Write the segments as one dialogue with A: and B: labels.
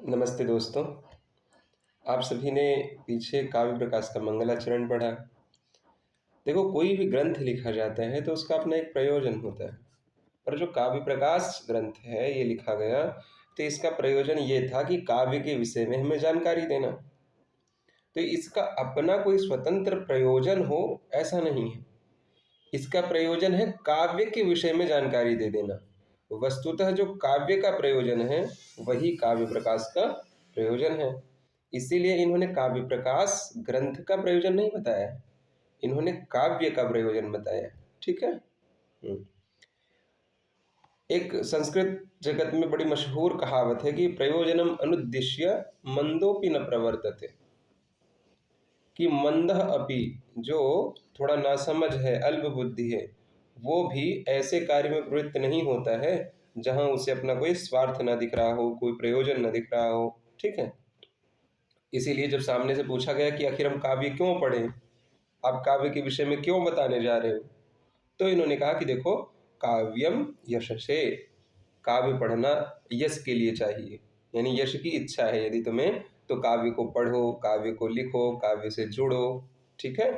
A: नमस्ते दोस्तों। आप सभी ने पीछे काव्य प्रकाश का मंगलाचरण पढ़ा। देखो, कोई भी ग्रंथ लिखा जाता है तो उसका अपना एक प्रयोजन होता है। और जो काव्य प्रकाश ग्रंथ है ये लिखा गया, तो इसका प्रयोजन ये था कि काव्य के विषय में हमें जानकारी देना। तो इसका अपना कोई स्वतंत्र प्रयोजन हो ऐसा नहीं है। इसका प्रयोजन है काव्य के विषय में जानकारी दे देना। वस्तुतः जो काव्य का प्रयोजन है वही काव्य प्रकाश का प्रयोजन है। इसीलिए इन्होंने काव्य प्रकाश ग्रंथ का प्रयोजन नहीं बताया है, इन्होंने काव्य का प्रयोजन बताया है। ठीक है। एक संस्कृत जगत में बड़ी मशहूर कहावत है कि प्रयोजनम अनुद्दिश्य मंदोपि न प्रवर्तते, कि मंदः अपि, जो थोड़ा नासमझ है, अल्प बुद्धि है, वो भी ऐसे कार्य में प्रवृत्त नहीं होता है जहां उसे अपना कोई स्वार्थ ना दिख रहा हो, कोई प्रयोजन ना दिख रहा हो। ठीक है। इसीलिए जब सामने से पूछा गया कि आखिर हम काव्य क्यों पढ़ें, आप काव्य के विषय में क्यों बताने जा रहे हो, तो इन्होंने कहा कि देखो, काव्यम यशसे, काव्य पढ़ना यश के लिए चाहिए, यानी यश की इच्छा है यदि तुम्हें, तो काव्य को पढ़ो, काव्य को लिखो, काव्य से जुड़ो। ठीक है।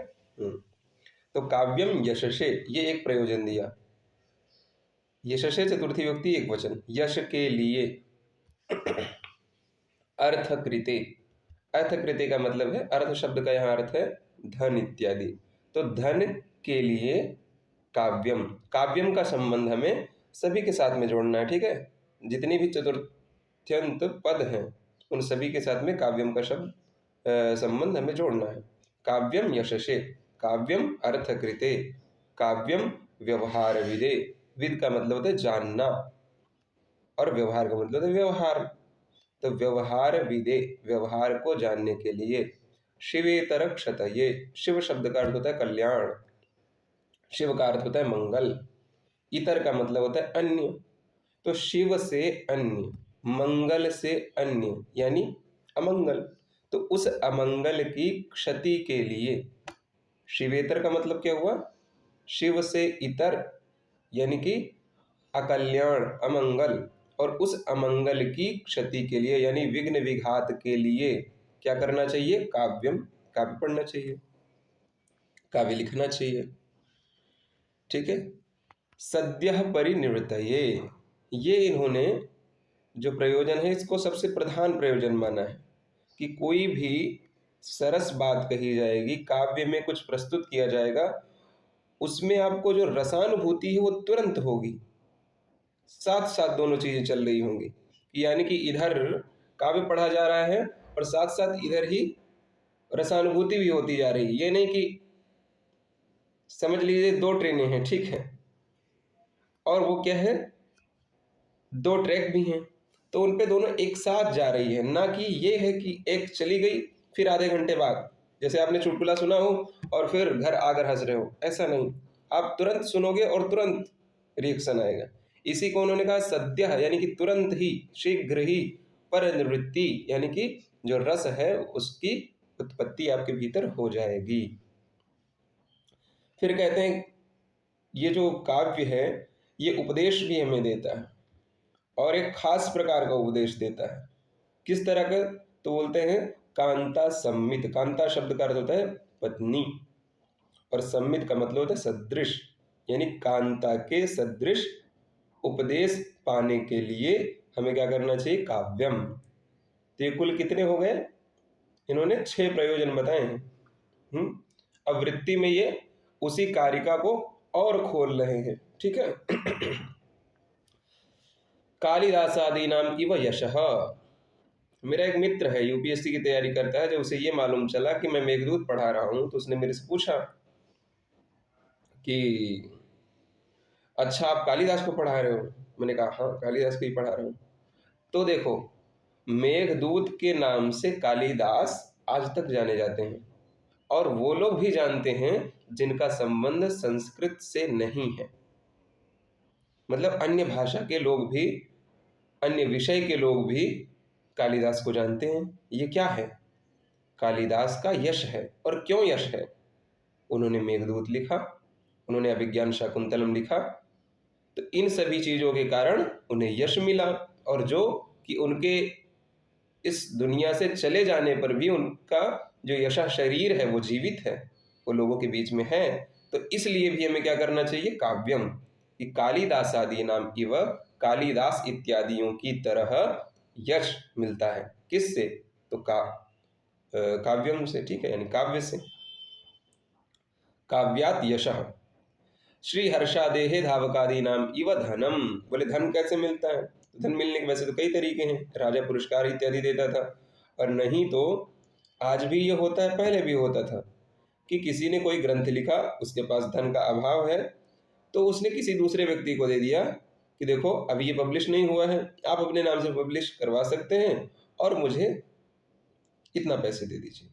A: तो काव्यम यशसे, ये एक प्रयोजन दिया। यशसे चतुर्थी व्यक्ति एक वचन, यश के लिए। अर्थकृते, अर्थकृते का मतलब है, अर्थ शब्द का यहाँ अर्थ है धन इत्यादि। तो धन के लिए काव्यम, काव्यम का संबंध हमें सभी के साथ में जोड़ना है। ठीक है। जितनी भी चतुर्थ्यंत पद हैं उन सभी के साथ में काव्यम का शब्द संबंध हमें जोड़ना है। काव्यम यशसे, काव्यम अर्थकृते, काव्यम व्यवहार विदे। विद का मतलब होता है जानना और व्यवहार का मतलब है व्यवहार। तो व्यवहार विदे, व्यवहार को जानने के लिए। शिवेतर क्षतये, शिव शब्द का अर्थ होता है कल्याण, शिव का अर्थ होता है मंगल, इतर का मतलब होता है अन्य। तो शिव से अन्य, मंगल से अन्य यानी अमंगल। तो उस अमंगल की क्षति के लिए, शिवेतर का मतलब क्या हुआ, शिव से इतर यानी कि अकल्याण, अमंगल, और उस अमंगल की क्षति के लिए यानी विघ्न विघात के लिए क्या करना चाहिए, काव्यम, काव्य पढ़ना चाहिए, काव्य लिखना चाहिए। ठीक है। सद्यः परिनिवृत्तये, ये इन्होंने जो प्रयोजन है इसको सबसे प्रधान प्रयोजन माना है कि कोई भी सरस बात कही जाएगी, काव्य में कुछ प्रस्तुत किया जाएगा, उसमें आपको जो रसानुभूति है वो तुरंत होगी, साथ साथ दोनों चीजें चल रही होंगी। यानी कि इधर काव्य पढ़ा जा रहा है और साथ साथ इधर ही रसानुभूति भी होती जा रही है। ये नहीं कि समझ लीजिए दो ट्रेनें हैं, ठीक है, और वो क्या है, दो ट्रैक भी हैं, तो उन पे दोनों एक साथ जा रही है, ना कि ये है कि एक चली गई फिर आधे घंटे बाद, जैसे आपने चुटकुला सुना हो और फिर घर आकर हंस रहे हो, ऐसा नहीं। आप तुरंत सुनोगे और तुरंत रिएक्शन आएगा। इसी को उन्होंने कहा सद्य, यानी कि तुरंत ही, शीघ्र ही, पर निवृत्ति यानी कि जो रस है उसकी उत्पत्ति आपके भीतर हो जाएगी। फिर कहते हैं ये जो काव्य है ये उपदेश भी हमें देता है, और एक खास प्रकार का उपदेश देता है। किस तरह का, तो बोलते हैं कांता सम्मित, कांता शब्द का अर्थ होता है पत्नी, और सम्मित का मतलब होता है सदृश, यानी कांता के सदृश उपदेश पाने के लिए हमें क्या करना चाहिए, काव्यम। तो ये कुल कितने हो गए, इन्होंने 6 प्रयोजन बताए हैं। अब वृत्ति में ये उसी कारिका को और खोल रहे हैं। ठीक है। कालिदासादी नाम इव यशः, मेरा एक मित्र है यूपीएससी की तैयारी करता है, जब उसे ये मालूम चला कि मैं मेघदूत पढ़ा रहा हूँ तो उसने मेरे से पूछा कि अच्छा आप कालिदास को पढ़ा रहे हो। मैंने कहा हाँ कालिदास को ही पढ़ा रहा हूँ। तो देखो, मेघदूत के नाम से कालिदास आज तक जाने जाते हैं, और वो लोग भी जानते हैं जिनका संबंध संस्कृत से नहीं है। मतलब अन्य भाषा के लोग भी, अन्य विषय के लोग भी कालिदास को जानते हैं। ये क्या है, कालिदास का यश है। और क्यों यश है, उन्होंने मेघदूत लिखा, उन्होंने अभिज्ञान शाकुंतलम लिखा, तो इन सभी चीज़ों के कारण उन्हें यश मिला। और जो कि उनके इस दुनिया से चले जाने पर भी उनका जो यशः शरीर है वो जीवित है, वो लोगों के बीच में है। तो इसलिए भी हमें क्या करना चाहिए, काव्यम, कि कालिदास आदि नाम इव, कालिदास इत्यादियों की तरह यश मिलता है। किससे, तो काव्यम से, ठीक है, यानी काव्य से। काव्यात यशः श्री हर्षादेहे धावकादि नाम इव धनम। बोले धन कैसे मिलता है, धन मिलने के वैसे तो कई तरीके हैं, राजा पुरस्कार इत्यादि देता था, और नहीं तो आज भी ये होता है, पहले भी होता था कि किसी ने कोई ग्रंथ लिखा, उसके पास धन का अभाव है, तो उसने किसी दूसरे व्यक्ति को दे दिया कि देखो अभी ये पब्लिश नहीं हुआ है, आप अपने नाम से पब्लिश करवा सकते हैं और मुझे इतना पैसे दे दीजिए।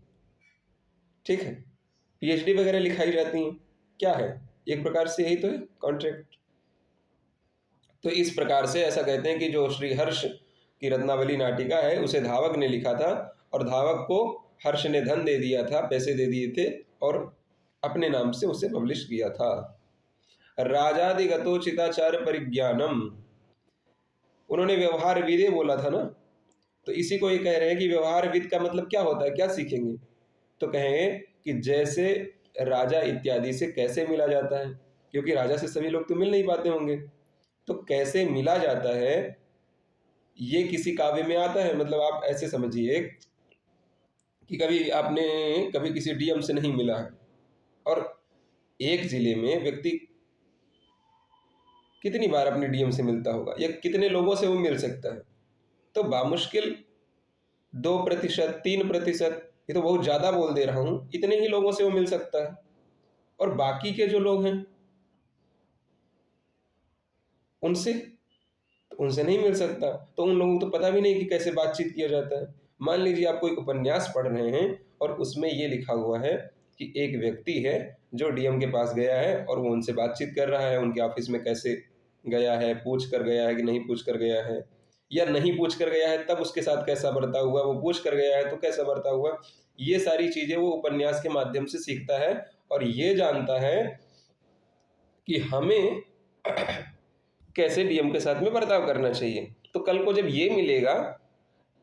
A: ठीक है, पीएचडी वगैरह लिखाई जाती हैं, क्या है, एक प्रकार से यही तो है, कॉन्ट्रैक्ट। तो इस प्रकार से ऐसा कहते हैं कि जो श्री हर्ष की रत्नावली नाटिका है उसे धावक ने लिखा था, और धावक को हर्ष ने धन दे दिया था, पैसे दे दिए थे, और अपने नाम से उसे पब्लिश किया था। राजादिगतोचिताचार परिज्ञानम, उन्होंने व्यवहार विदे बोला था ना, तो इसी को ये कह रहे हैं कि व्यवहार विद का मतलब क्या होता है, क्या सीखेंगे, तो कहेंगे कि जैसे राजा इत्यादि से कैसे मिला जाता है, क्योंकि राजा से सभी लोग तो मिल नहीं पाते होंगे, तो कैसे मिला जाता है ये किसी काव्य में आता है। मतलब आप ऐसे समझिए कि कभी आपने कभी किसी डीएम से नहीं मिला है, और एक जिले में व्यक्ति कितनी बार अपने डीएम से मिलता होगा, या कितने लोगों से वो मिल सकता है, तो बामुश्किल 2%, 3%, ये तो बहुत ज़्यादा बोल दे रहा हूँ, इतने ही लोगों से वो मिल सकता है। और बाकी के जो लोग हैं उनसे उनसे नहीं मिल सकता, तो उन लोगों को तो पता भी नहीं कि कैसे बातचीत किया जाता है। मान लीजिए आप कोई उपन्यास पढ़ रहे हैं और उसमें ये लिखा हुआ है कि एक व्यक्ति है जो डीएम के पास गया है और वो उनसे बातचीत कर रहा है, उनके ऑफिस में कैसे गया है, पूछ कर गया है कि नहीं पूछ कर गया है, या नहीं पूछ कर गया है तब उसके साथ कैसा बर्ताव हुआ, वो पूछ कर गया है तो कैसा बर्ताव हुआ, ये सारी चीज़ें वो उपन्यास के माध्यम से सीखता है, और ये जानता है कि हमें कैसे डीएम के साथ में बर्ताव करना चाहिए। तो कल को जब ये मिलेगा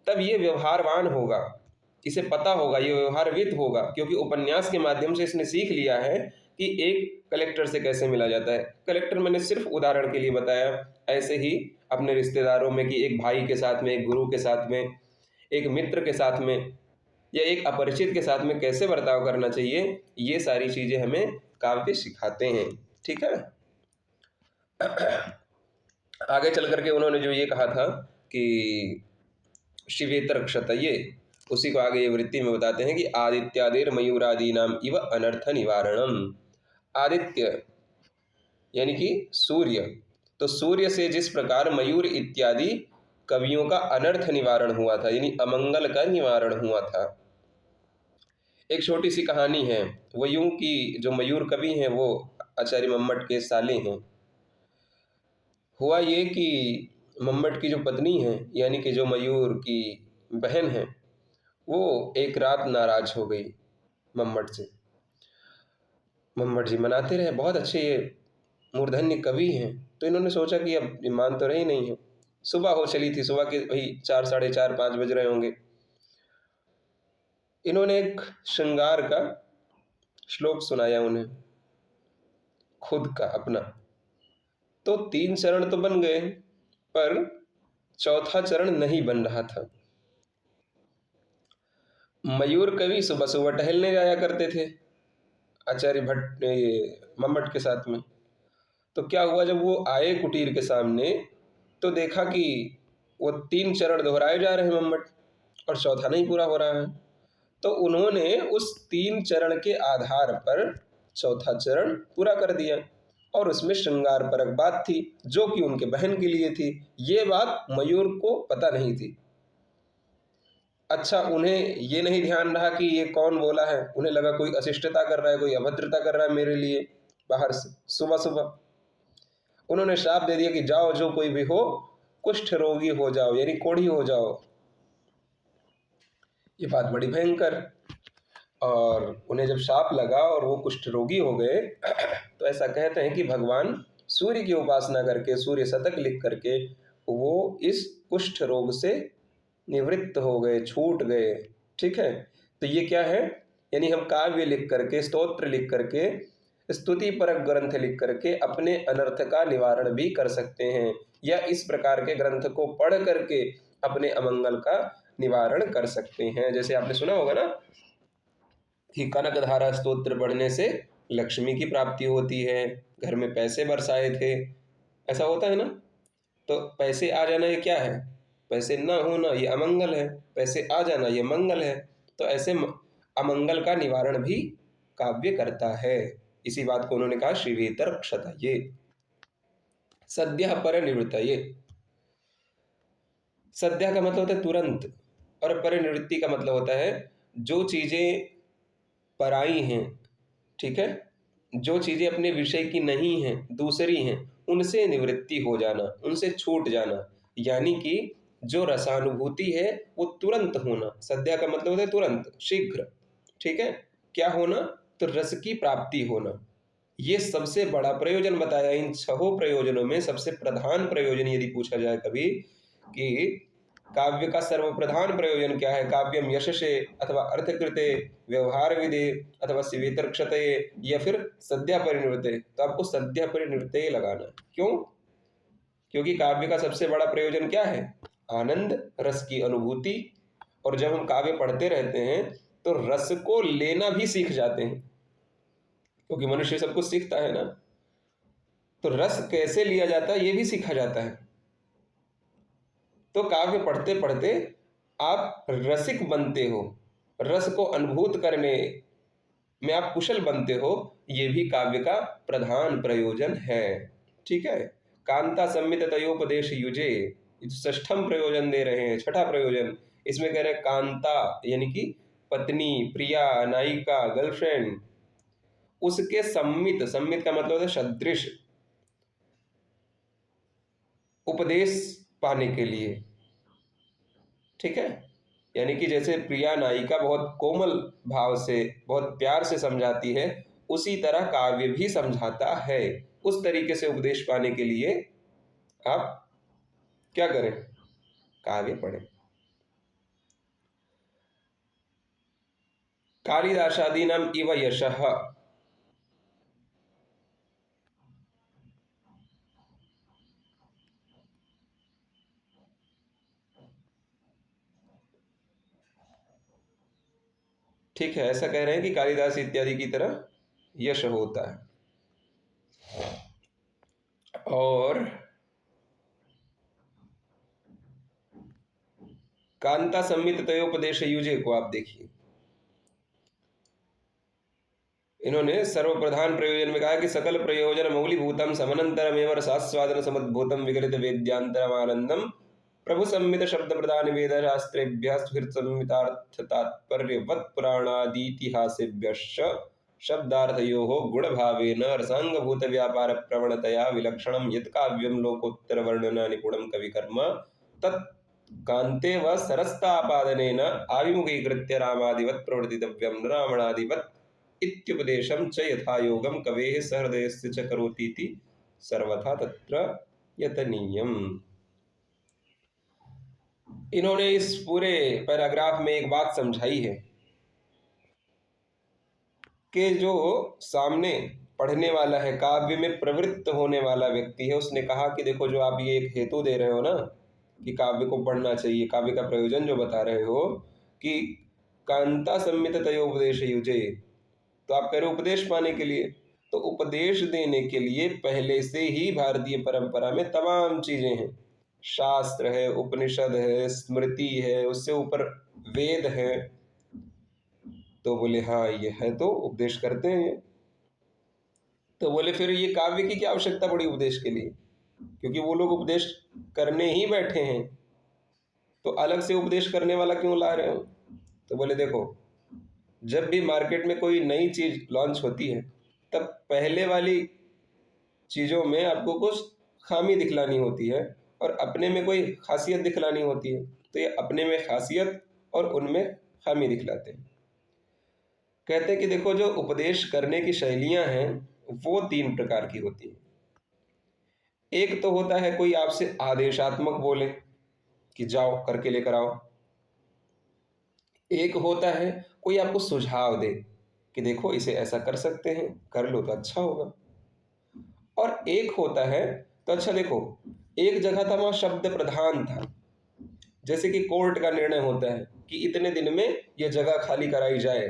A: तब ये व्यवहारवान होगा, इसे पता होगा, ये व्यवहारविद होगा, क्योंकि उपन्यास के माध्यम से इसने सीख लिया है कि एक कलेक्टर से कैसे मिला जाता है। कलेक्टर मैंने सिर्फ उदाहरण के लिए बताया, ऐसे ही अपने रिश्तेदारों में कि एक भाई के साथ में, एक गुरु के साथ में, एक मित्र के साथ में, या एक अपरिचित के साथ में कैसे बर्ताव करना चाहिए, ये सारी चीज़ें हमें काव्य सिखाते हैं। ठीक है, आगे चल करके उन्होंने जो ये कहा था कि शिवेतर क्षतये, उसी को आगे ये वृत्ति में बताते हैं कि आदित्यादिर मयूरादि नाम इव अनर्थ निवारणम। आदित्य यानी कि सूर्य, तो सूर्य से जिस प्रकार मयूर इत्यादि कवियों का अनर्थ निवारण हुआ था, यानी अमंगल का निवारण हुआ था। एक छोटी सी कहानी है, वो यूं कि जो मयूर कवि हैं वो आचार्य मम्मट के साले हैं। हुआ ये कि मम्मट की जो पत्नी है, यानी कि जो मयूर की बहन है, वो एक रात नाराज हो गई मम्मट से। मम्मट जी मनाते रहे, बहुत अच्छे ये मूर्धन्य कवि हैं, तो इन्होंने सोचा कि अब मान तो रही नहीं है। सुबह हो चली थी, सुबह के वही 4, साढ़े 4, 5 बज रहे होंगे। इन्होंने एक श्रृंगार का श्लोक सुनाया उन्हें, खुद का अपना। तो 3 चरण तो बन गए, पर चौथा चरण नहीं बन रहा था। मयूर कवि सुबह सुबह टहलने जाया करते थे आचार्य भट्ट मम्मट के साथ में। तो क्या हुआ, जब वो आए कुटीर के सामने तो देखा कि वो 3 चरण दोहराए जा रहे हैं मम्मट, और चौथा नहीं पूरा हो रहा है। तो उन्होंने उस 3 चरण के आधार पर चौथा चरण पूरा कर दिया, और उसमें श्रृंगार परक बात थी जो कि उनके बहन के लिए थी। ये बात मयूर को पता नहीं थी। अच्छा, उन्हें ये नहीं ध्यान रहा कि ये कौन बोला है, उन्हें लगा कोई अशिष्टता कर रहा है, कोई अभद्रता कर रहा है मेरे लिए बाहर से सुबह सुबह। उन्होंने श्राप दे दिया कि जाओ, जो कोई भी हो कुष्ठ रोगी हो जाओ, यानी कोढ़ी हो जाओ। ये बात बड़ी भयंकर, और उन्हें जब श्राप लगा और वो कुष्ठ रोगी हो गए तो ऐसा कहते हैं कि भगवान सूर्य की उपासना करके, सूर्य शतक लिख करके वो इस कुष्ठ रोग से निवृत्त हो गए, छूट गए। ठीक है, तो ये क्या है, यानी हम काव्य लिख करके, स्तोत्र लिख करके, स्तुति परक ग्रंथ लिख करके अपने अनर्थ का निवारण भी कर सकते हैं, या इस प्रकार के ग्रंथ को पढ़ करके अपने अमंगल का निवारण कर सकते हैं। जैसे आपने सुना होगा ना कि कनकधारा स्तोत्र पढ़ने से लक्ष्मी की प्राप्ति होती है, घर में पैसे बरसाए थे, ऐसा होता है ना। तो पैसे आ जाना ये क्या है, पैसे ना होना ये अमंगल है, पैसे आ जाना ये मंगल है। तो ऐसे अमंगल का निवारण भी काव्य करता है। इसी बात को उन्होंने कहा श्रीवेतर क्षतये सद्यः परिनिवृत्तये। सद्यः का मतलब होता है तुरंत, और परिनिवृत्ति का मतलब होता है जो चीजें पराई हैं, ठीक है, जो चीजें अपने विषय की नहीं हैं, दूसरी हैं, उनसे निवृत्ति हो जाना, उनसे छूट जाना। यानी कि जो रसानुभूति है वो तुरंत होना। सद्या का मतलब होता है तुरंत, शीघ्र। ठीक है, क्या होना, तो रस की प्राप्ति होना। ये सबसे बड़ा प्रयोजन बताया। इन छहों प्रयोजनों में सबसे प्रधान प्रयोजन यदि पूछा जाए कभी कि काव्य का सर्वप्रधान प्रयोजन क्या है, काव्यम यशसे अथवा अर्थकृते व्यवहार विदे अथवा शिवेतर क्षतये या फिर सद्या परिनिवृत्ते, तो आपको सद्या परिनिवृत्ते लगाना है। क्यों, क्योंकि काव्य का सबसे बड़ा प्रयोजन क्या है, आनंद, रस की अनुभूति। और जब हम काव्य पढ़ते रहते हैं तो रस को लेना भी सीख जाते हैं, क्योंकि मनुष्य सब कुछ सीखता है ना। तो रस कैसे लिया जाता है ये भी सीखा जाता है। तो काव्य पढ़ते पढ़ते आप रसिक बनते हो, रस को अनुभूत करने में आप कुशल बनते हो, ये भी काव्य का प्रधान प्रयोजन है। ठीक है, कांता संमित तयोपदेश युजे, षष्ठम प्रयोजन दे रहे हैं, छठा प्रयोजन। इसमें कह रहे हैं कांता यानी कि पत्नी, प्रिया, नायिका, गर्लफ्रेंड, उसके सम्मित, सम्मित का मतलब है सदृश, उपदेश पाने के लिए। ठीक है, यानी कि जैसे प्रिया नायिका बहुत कोमल भाव से, बहुत प्यार से समझाती है, उसी तरह काव्य भी समझाता है। उस तरीके से उपदेश पाने के लिए आप क्या करें, काव्य पढ़ें। कालिदासादीनाम इव यशः, ठीक है, ऐसा कह रहे हैं कि कालिदास इत्यादि की तरह यश होता है। और कांता संमित तयोपदेश युजे को आप देखिए, इन्होंने सर्वप्रधान प्रयोजन में कहा कि सकल प्रयोजन मौलिभूतम समनंतरमेव रसास्वादन समुद्भूतम विगलित वेद्यांतरमानंदम प्रभु संमित शब्द प्रदान वेद शास्त्रेभ्य संमितार्थ तात्पर्यवत् पुराणादीतिहासेभ्यश्च शब्दार्थयोः गुणभावेन रसांगभूत व्यापार प्रवणतया विलक्षणं यत् काव्यं लोकोत्तर वर्णना निपुणं कविकर्म तत् कान्ते व सरसतापादनेन आविमुखीकृत्य रामादिवत् प्रवर्तितव्यं रावणादिवत् इत्युपदेशं च यथायोगं कवेः सहृदयस्य च करोतीति सर्वथा तत्र यतनीयम्। इन्होंने इस पूरे पैराग्राफ में एक बात समझाई है कि जो सामने पढ़ने वाला है, काव्य में प्रवृत्त होने वाला व्यक्ति है, उसने कहा कि देखो जो आप ये एक हेतु दे रहे हो ना कि काव्य को पढ़ना चाहिए, काव्य का प्रयोजन जो बता रहे हो कि कांता संमित तयोपदेश युजे, तो आप कह रहे हो उपदेश पाने के लिए। तो उपदेश देने के लिए पहले से ही भारतीय परंपरा में तमाम चीजें हैं, शास्त्र है, उपनिषद है, स्मृति है, उससे ऊपर वेद है। तो बोले हाँ ये है, तो उपदेश करते हैं ये। तो बोले फिर ये काव्य की क्या आवश्यकता पड़ी उपदेश के लिए, क्योंकि वो लोग उपदेश करने ही बैठे हैं, तो अलग से उपदेश करने वाला क्यों ला रहे हो। तो बोले देखो, जब भी मार्केट में कोई नई चीज लॉन्च होती है तब पहले वाली चीजों में आपको कुछ खामी दिखलानी होती है और अपने में कोई खासियत दिखलानी होती है। तो ये अपने में खासियत और उनमें खामी दिखलाते हैं। कहते हैं कि देखो जो उपदेश करने की शैलियां हैं वो तीन प्रकार की होती हैं। एक तो होता है कोई आपसे आदेशात्मक बोले कि जाओ करके लेकर आओ, एक होता है कोई आपको सुझाव दे कि देखो इसे ऐसा कर सकते हैं, कर लो तो अच्छा होगा। और एक होता है, तो अच्छा देखो, एक जगह था वहाँ शब्द प्रधान था, जैसे कि कोर्ट का निर्णय होता है कि इतने दिन में ये जगह खाली कराई जाए,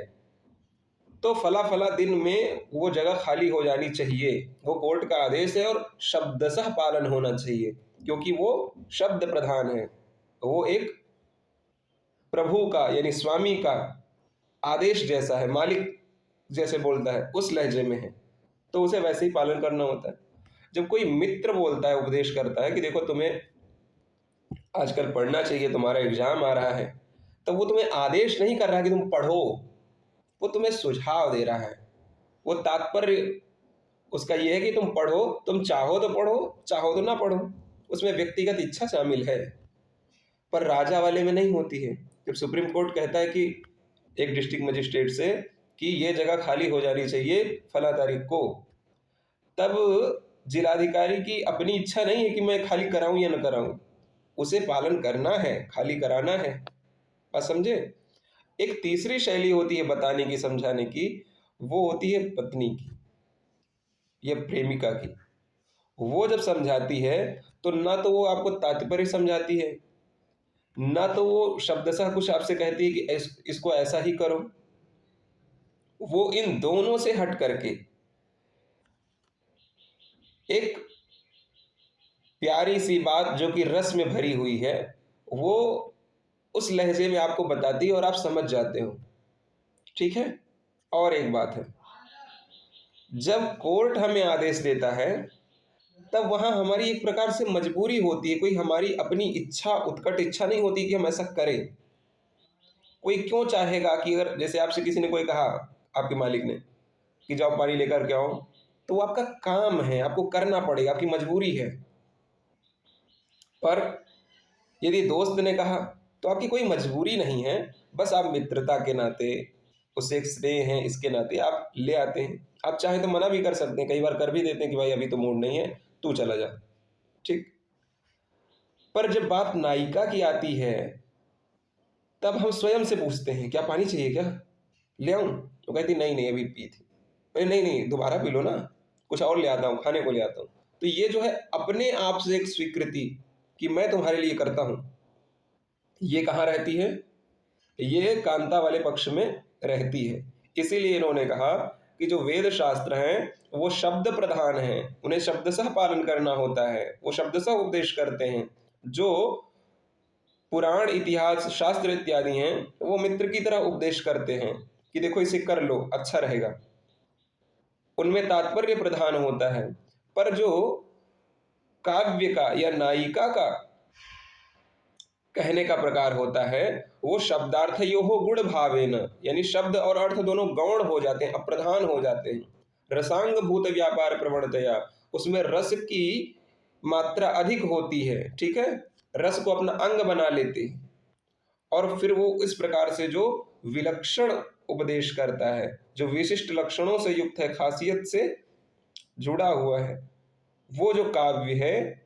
A: तो फला फला दिन में वो जगह खाली हो जानी चाहिए। वो कोर्ट का आदेश है और शब्दशः पालन होना चाहिए, क्योंकि वो शब्द प्रधान है। वो एक प्रभु का यानी स्वामी का आदेश जैसा है, मालिक जैसे बोलता है उस लहजे में है, तो उसे वैसे ही पालन करना होता है। जब कोई मित्र बोलता है, उपदेश करता है कि देखो तुम्हें आजकल पढ़ना चाहिए, तुम्हारा एग्जाम आ रहा है, तो वो तुम्हें आदेश नहीं कर रहा कि तुम पढ़ो, वो तुम्हें सुझाव दे रहा है। वो तात्पर्य उसका ये है कि तुम पढ़ो, तुम चाहो तो पढ़ो, चाहो तो ना पढ़ो, उसमें व्यक्तिगत इच्छा शामिल है। पर राजा वाले में नहीं होती है। जब सुप्रीम कोर्ट कहता है कि एक डिस्ट्रिक्ट मजिस्ट्रेट से कि ये जगह खाली हो जानी चाहिए फला तारीख को, तब जिलाधिकारी की अपनी इच्छा नहीं है कि मैं खाली कराऊं या न कराऊं, उसे पालन करना है, खाली कराना है। बात समझे? एक तीसरी शैली होती है बताने की, समझाने की, वो होती है पत्नी की या प्रेमिका की। वो जब समझाती है तो ना तो वो आपको तात्पर्य समझाती है, ना तो वो शब्दशः कुछ आपसे कहती है कि इसको ऐसा ही करो। वो इन दोनों से हट करके एक प्यारी सी बात जो कि रस में भरी हुई है, वो उस लहजे में आपको बताती है और आप समझ जाते हो। ठीक है? और एक बात है, जब कोर्ट हमें आदेश देता है, तब वहां हमारी एक प्रकार से मजबूरी होती है, कोई हमारी अपनी इच्छा, उत्कट इच्छा नहीं होती कि हम ऐसा करें। कोई क्यों चाहेगा कि अगर जैसे आपसे किसी ने कोई कहा, आपके मालिक ने, कि जाओ पानी लेकर के आओ, तो वो आपका काम है, आपको करना पड़ेगा, आपकी मजबूरी है। पर यदि दोस्त ने कहा, तो आपकी कोई मजबूरी नहीं है, बस आप मित्रता के नाते, उससे एक स्नेह है इसके नाते आप ले आते हैं। आप चाहे तो मना भी कर सकते हैं, कई बार कर भी देते हैं कि भाई अभी तो मूड नहीं है, तू चला जा। ठीक। पर जब बात नायिका की आती है, तब हम स्वयं से पूछते हैं क्या पानी चाहिए क्या, ले आऊं? तो कहती नहीं नहीं अभी पी थी। अरे नहीं नहीं दोबारा पी लो ना, कुछ और ले आता हूँ, खाने को ले आता हूँ। तो ये जो है अपने आप से एक स्वीकृति कि मैं तुम्हारे लिए करता हूँ, ये कहाँ रहती है? ये कांता वाले पक्ष में रहती है। इसीलिए इन्होंने कहा कि जो वेद शास्त्र हैं वो शब्द प्रधान हैं, उन्हें शब्दशः पालन करना होता है, वो शब्दशः उपदेश करते हैं। जो पुराण, इतिहास, शास्त्र इत्यादि हैं, वो मित्र की तरह उपदेश करते हैं कि देखो इसे कर लो, अच्छा रहेगा। उनमें तात्पर्य प्रधान होता है। पर जो काव्य का या नायिका का कहने का प्रकार होता है, वो शब्दार्थ यो हो गुण भावेन, यानी शब्द और अर्थ दोनों गौण हो जाते हैं, अप्रधान हो जाते हैं। रसांग भूत व्यापार प्रवणतया, उसमें रस की मात्रा अधिक होती है। ठीक है? रस को अपना अंग बना लेते हैं और फिर वो इस प्रकार से जो विलक्षण उपदेश करता है, जो विशिष्ट लक्षणों से युक्त है, खासियत से जुड़ा हुआ है, वो जो काव्य है,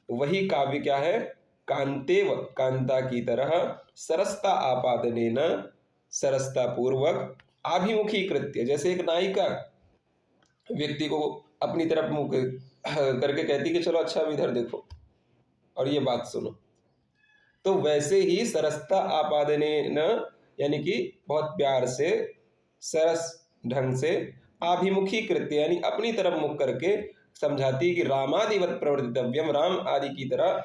A: वही काव्य क्या है? कांतेव, कांता की तरह, सरसता आपादनेन, सरसता पूर्वक, आभिमुखी कृत्य, जैसे एक नायिका व्यक्ति को अपनी तरफ मुख करके कहती कि चलो अच्छा अब इधर देखो और ये बात सुनो, तो वैसे ही सरसता आपादनेन, यानी कि बहुत प्यार से, सरस ढंग से, आभिमुखी कृत्य यानी अपनी तरफ मुख करके समझाती है कि रामादिवत प्रवर्तितव्यम, राम आदि की तरह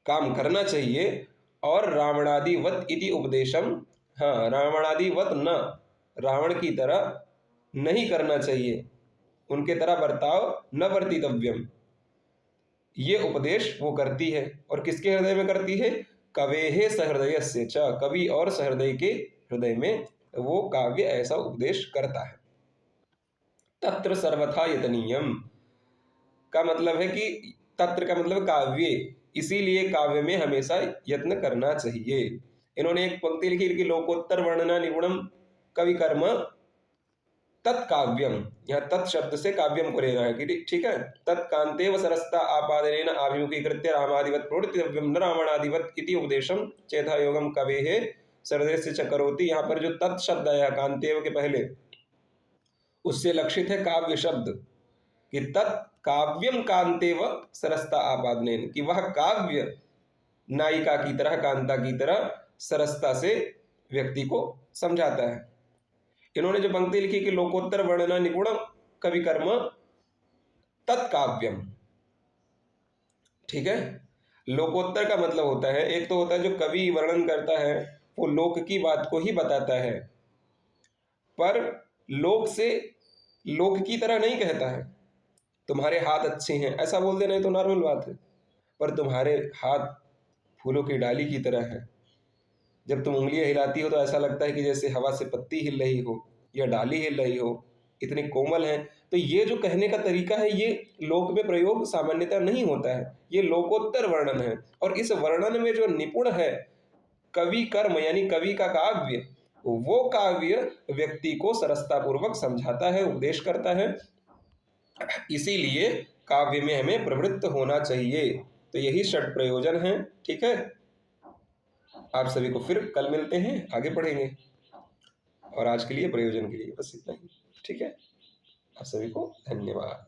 A: काम करना चाहिए। और रावणादिवत इति उपदेशम, हाँ रावणादिवत न, रावण की तरह नहीं करना चाहिए, उनके तरह बर्ताव न वर्तितव्यम, ये उपदेश वो करती है। और किसके हृदय में करती है? कवेहे सहृदय से च, कवि और सहृदय के हृदय में वो काव्य ऐसा उपदेश करता है। तत्र सर्वथा यतनीयम का मतलब है कि तत्र का मतलब काव्य, इसीलिए काव्य में हमेशा यत्न करना चाहिए। इन्होंने एक पंक्ति लिखी कि लोकोत्तर वर्णना निगुणम कवि कर्म तत्काव्यम, यहाँ तत् शब्द से काव्यम को लेना है कि ठीक है। तत्कांतेव सरसता आपादनेन आभिमुखीकृत्य रामादिवत प्रवृत्तिव्यम न रावणादिवत इति उपदेशम चेथा योगम कवेः सरदेश च करोति। यहाँ पर जो तत् शब्द आया कांतेव के पहले, उससे लक्षित है काव्य शब्द कि तत् काव्यम कांतेव सरसता आपादनेन, कि वह काव्य नायिका की तरह, कांता की तरह सरसता से व्यक्ति को समझाता है। इन्होंने जो पंक्ति लिखी कि लोकोत्तर वर्णना निपुण कवि कर्म तत्काव्यम, ठीक है। लोकोत्तर का मतलब होता है, एक तो होता है जो कवि वर्णन करता है वो लोक की बात को ही बताता है, पर लोक से लोक की तरह नहीं कहता है। तुम्हारे हाथ अच्छे हैं ऐसा बोल देना तो नॉर्मल बात है, पर तुम्हारे हाथ फूलों की डाली की तरह है। जब तुम उंगलियां हिलाती हो तो ऐसा लगता है कि जैसे हवा से पत्ती हिल रही हो या डाली हिल रही हो, इतने कोमल हैं। तो ये जो कहने का तरीका है ये लोक में प्रयोग सामान्यतः नहीं होता है, ये लोकोत्तर वर्णन है। और इस वर्णन में जो निपुण है कवि कर्म यानी कवि का काव्य, वो काव्य व्यक्ति को सरसता पूर्वक समझाता है, उपदेश करता है। इसीलिए काव्य में हमें प्रवृत्त होना चाहिए। तो यही षट प्रयोजन है, ठीक है। आप सभी को फिर कल मिलते हैं, आगे पढ़ेंगे। और आज के लिए प्रयोजन के लिए बस इतना ही, ठीक है। आप सभी को धन्यवाद।